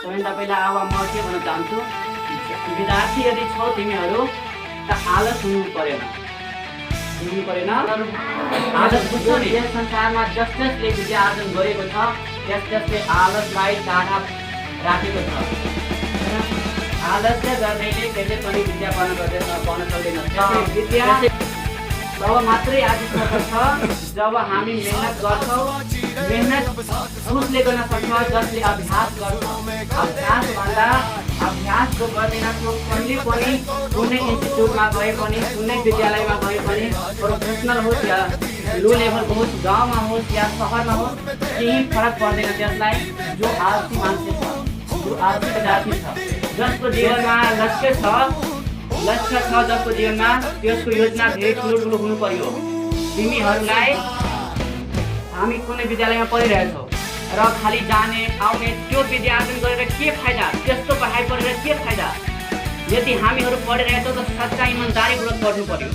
सबैभन्दा पहिला अब म के भन्न चाहन्छु, विद्यार्थी यदि छौ तिमीहरू त आलस हुनु परेन। आलस बुझ्छौ नि, यस संसारमा जस जसले विद्या आर्जन गरेको छ त्यस त्यसले आलसलाई टाढा राखेको छ। आलस्य गर्नेले कहिले पनि विद्या पाउन सक्दैन। विद्या तब मात्रै आदित्य छ जब हामी मेहनत गर्छौँ। मेहनत उसले गर्न सक्छ जसले अभ्यास गर्छ। अभ्यास भन्दा अभ्यासको गर्दैन कहिले पनि कुनै इन्स्टिट्युटमा गए पनि कुनै विद्यालयमा गए पनि प्रोफेसनल होस् या लो लेभलको होस्, गाउँमा होस् या सहरमा होस्, केही फरक पर्दैन त्यसलाई। जो आलसी मान्छे छ, जो आलसी विद्यार्थी छ, जसको जीवनमा लक्ष्य छ, जसको जीवनमा त्यसको योजना धेरै ठुलो हुनु पर्यो। तिमीहरूलाई हामी कुनै विद्यालयमा पढिरहेछौ र खालि जाने आउने त्यो विद्या आर्जन गरेर के फाइदा, त्यस्तो पढाइ पढेर के फाइदा। यदि हामीहरू पढिरहेछौँ त सच्चा इमान्दारीपूर्वक पढ्नु पर्यो।